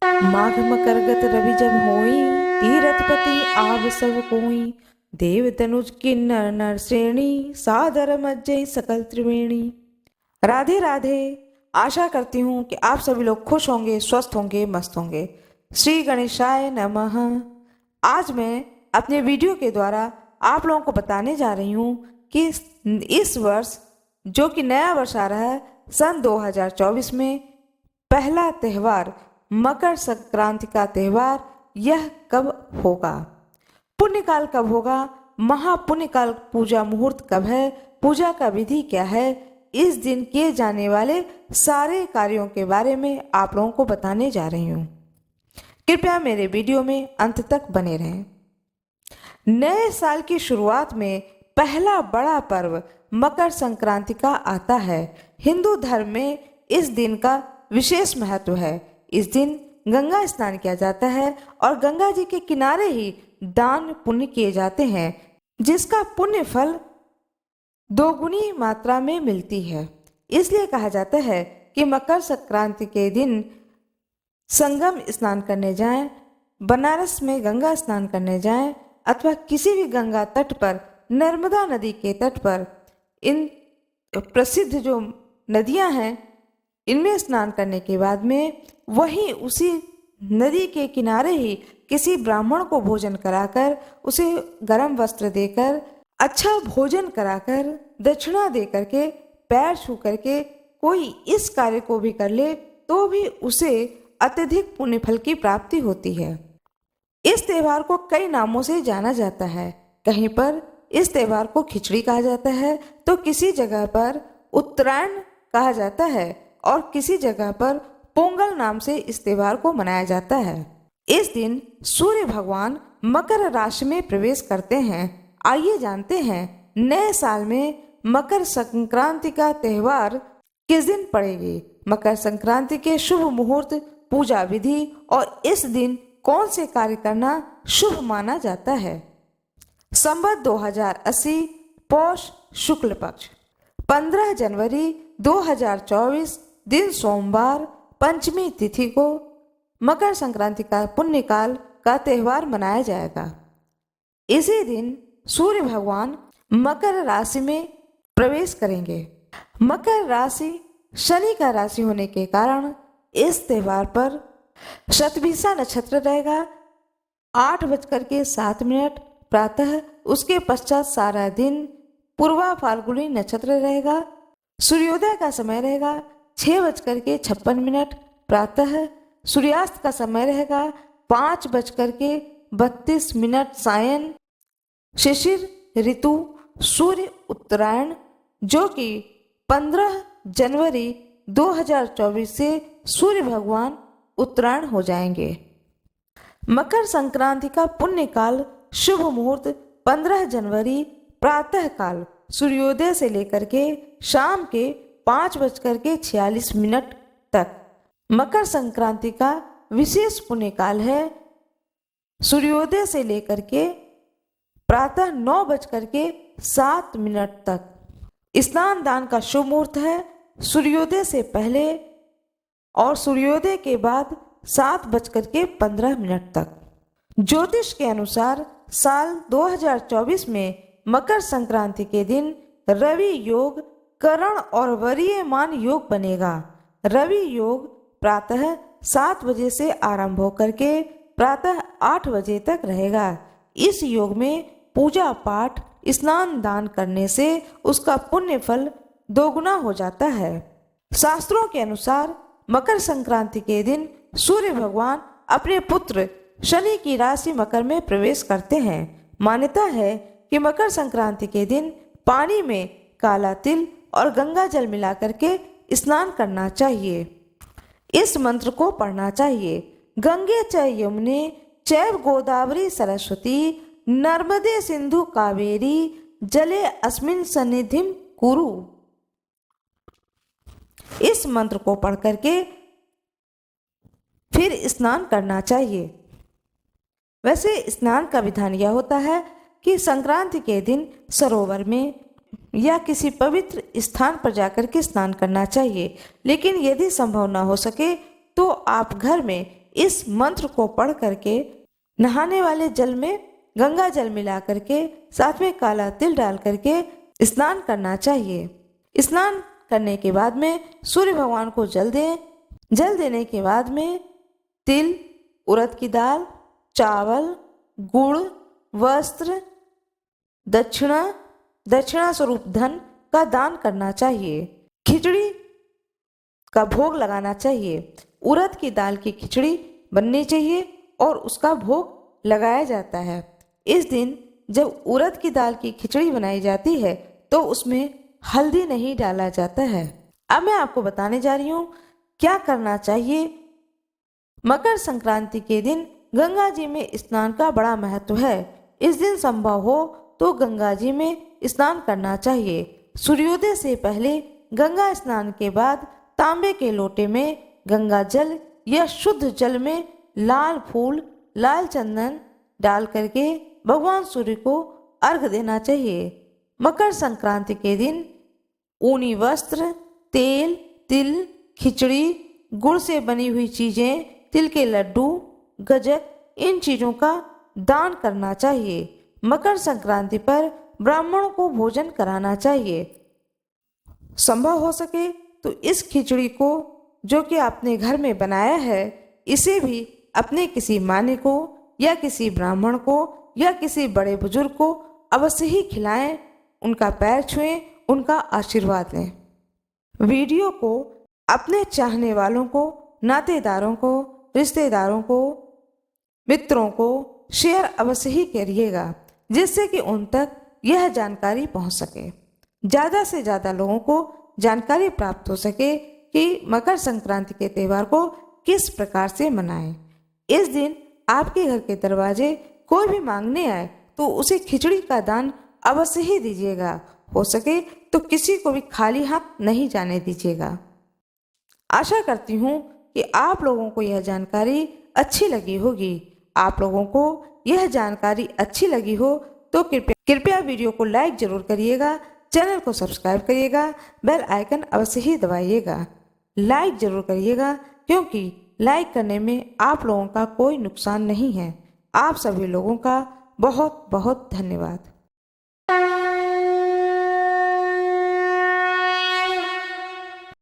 माघ मकरगत रवि जब होई, तीरथपति आव सब कोई। देव तनुज किन्नर नर श्रेणी, सादर मज्जै सकल त्रिवेणी। राधे राधे। आशा करती हूँ कि आप सभी लोग खुश होंगे, स्वस्थ होंगे, मस्त होंगे। श्री गणेशाय नमः। आज मैं अपने वीडियो के द्वारा आप लोगों को बताने जा रही हूँ कि इस वर्ष जो कि नया वर्ष आ रहा है सन 2024 में पहला त्यौहार मकर संक्रांति का त्यौहार यह कब होगा, पुण्यकाल कब होगा, महापुण्यकाल पूजा मुहूर्त कब है, पूजा का विधि क्या है, इस दिन किए जाने वाले सारे कार्यों के बारे में आप लोगों को बताने जा रही हूँ। कृपया मेरे वीडियो में अंत तक बने रहें। नए साल की शुरुआत में पहला बड़ा पर्व मकर संक्रांति का आता है। हिंदू धर्म में इस दिन का विशेष महत्व है। इस दिन गंगा स्नान किया जाता है और गंगा जी के किनारे ही दान पुण्य किए जाते हैं, जिसका पुण्य फल दोगुनी मात्रा में मिलती है। इसलिए कहा जाता है कि मकर संक्रांति के दिन संगम स्नान करने जाएं, बनारस में गंगा स्नान करने जाएं अथवा किसी भी गंगा तट पर, नर्मदा नदी के तट पर, इन प्रसिद्ध जो नदियां हैं इनमें स्नान करने के बाद में वहीं उसी नदी के किनारे ही किसी ब्राह्मण को भोजन कराकर, उसे गर्म वस्त्र देकर, अच्छा भोजन कराकर, दक्षिणा दे करके, पैर छू करके कोई इस कार्य को भी कर ले तो भी उसे अत्यधिक पुण्य फल की प्राप्ति होती है। इस त्यौहार को कई नामों से जाना जाता है। कहीं पर इस त्यौहार को खिचड़ी कहा जाता है, तो किसी जगह पर उत्तरायण कहा जाता है और किसी जगह पर पोंगल नाम से इस त्यौहार को मनाया जाता है। इस दिन सूर्य भगवान मकर राशि में प्रवेश करते हैं। आइए जानते हैं नए साल में मकर संक्रांति का त्यौहार किस दिन पड़ेगी, मकर संक्रांति के शुभ मुहूर्त, पूजा विधि और इस दिन कौन से कार्य करना शुभ माना जाता है। संवत 2080 पौष शुक्ल पक्ष 15 जनवरी 2024 दिन सोमवार पंचमी तिथि को मकर संक्रांति का पुण्यकाल का त्यौहार मनाया जाएगा। इसी दिन सूर्य भगवान मकर राशि में प्रवेश करेंगे। मकर राशि शनि का राशि होने के कारण इस त्यौहार पर शतभिषा नक्षत्र रहेगा 8:07 प्रातः। उसके पश्चात सारा दिन पूर्वा फाल्गुनी नक्षत्र रहेगा। सूर्योदय का समय रहेगा 6:56 प्रातः। सूर्यास्त का समय रहेगा 5:32 सायं। शिशिर ऋतु सूर्य उत्तरायण जो कि 15 जनवरी 2024 से सूर्य भगवान उत्तरायण हो जाएंगे। मकर संक्रांति का पुण्य काल शुभ मुहूर्त 15 जनवरी प्रातः काल सूर्योदय से लेकर के शाम के 5:46 तक। मकर संक्रांति का विशेष पुण्य काल है सूर्योदय से लेकर के प्रातः 9:07 तक। स्नान दान का शुभ मुहूर्त है सूर्योदय से पहले और सूर्योदय के बाद 7:15 तक। ज्योतिष के अनुसार साल 2024 में मकर संक्रांति के दिन रवि योग, करण और वरीयमान योग बनेगा। रवि योग प्रातः 7 बजे से आरंभ होकर के प्रातः 8 बजे तक रहेगा। इस योग में पूजा पाठ, स्नान दान करने से उसका पुण्य फल दोगुना हो जाता है। शास्त्रों के अनुसार मकर संक्रांति के दिन सूर्य भगवान अपने पुत्र शनि की राशि मकर में प्रवेश करते हैं। मान्यता है कि मकर संक्रांति के दिन पानी में काला तिल और गंगा जल मिलाकर के स्नान करना चाहिए। इस मंत्र को पढ़ना चाहिए। गंगे च यमुने चैव गोदावरी सरस्वती नर्मदे सिंधु कावेरी जले अस्मिन् सन्निधिं कुरु। इस मंत्र को पढ़ करके फिर स्नान करना चाहिए। वैसे स्नान का विधान यह होता है कि संक्रांति के दिन सरोवर में या किसी पवित्र स्थान पर जाकर के स्नान करना चाहिए, लेकिन यदि संभव न हो सके तो आप घर में इस मंत्र को पढ़ करके नहाने वाले जल में गंगा जल मिला करके साथ में काला तिल डाल करके स्नान करना चाहिए। स्नान करने के बाद में सूर्य भगवान को जल दें। जल देने के बाद में तिल, उड़द की दाल, चावल, गुड़, वस्त्र, दक्षिणा स्वरूप धन का दान करना चाहिए। खिचड़ी का भोग लगाना चाहिए। उड़द की दाल की खिचड़ी बननी चाहिए और उसका भोग लगाया जाता है। इस दिन जब उड़द की दाल की खिचड़ी बनाई जाती है तो उसमें हल्दी नहीं डाला जाता है। अब मैं आपको बताने जा रही हूँ क्या करना चाहिए। मकर संक्रांति के दिन गंगा जी में स्नान का बड़ा महत्व है। इस दिन संभव हो तो गंगा जी में स्नान करना चाहिए। सूर्योदय से पहले गंगा स्नान के बाद तांबे के लोटे में गंगा जल या शुद्ध जल में लाल फूल, लाल चंदन डाल करके भगवान सूर्य को अर्घ देना चाहिए। मकर संक्रांति के दिन ऊनी वस्त्र, तेल, तिल, खिचड़ी, गुड़ से बनी हुई चीजें, तिल के लड्डू, गजक, इन चीजों का दान करना चाहिए। मकर संक्रांति पर ब्राह्मणों को भोजन कराना चाहिए। संभव हो सके तो इस खिचड़ी को जो कि आपने घर में बनाया है, इसे भी अपने किसी माने को या किसी ब्राह्मण को या किसी बड़े बुजुर्ग को अवश्य ही खिलाएं, उनका पैर छुएं, उनका आशीर्वाद लें। वीडियो को अपने चाहने वालों को, नातेदारों को, रिश्तेदारों को, मित्रों को शेयर अवश्य ही करिएगा, जिससे कि उन तक यह जानकारी पहुंच सके। ज़्यादा से ज़्यादा लोगों को जानकारी प्राप्त हो सके कि मकर संक्रांति के त्यौहार को किस प्रकार से मनाएं। इस दिन आपके घर के दरवाजे कोई भी मांगने आए तो उसे खिचड़ी का दान अवश्य ही दीजिएगा। हो सके तो किसी को भी खाली हाथ नहीं जाने दीजिएगा। आशा करती हूँ कि आप लोगों को यह जानकारी अच्छी लगी होगी। आप लोगों को यह जानकारी अच्छी लगी हो तो कृपया वीडियो को लाइक जरूर करिएगा, चैनल को सब्सक्राइब करिएगा, बेल आइकन अवश्य ही दबाइएगा। लाइक जरूर करिएगा क्योंकि लाइक करने में आप लोगों का कोई नुकसान नहीं है। आप सभी लोगों का बहुत बहुत धन्यवाद।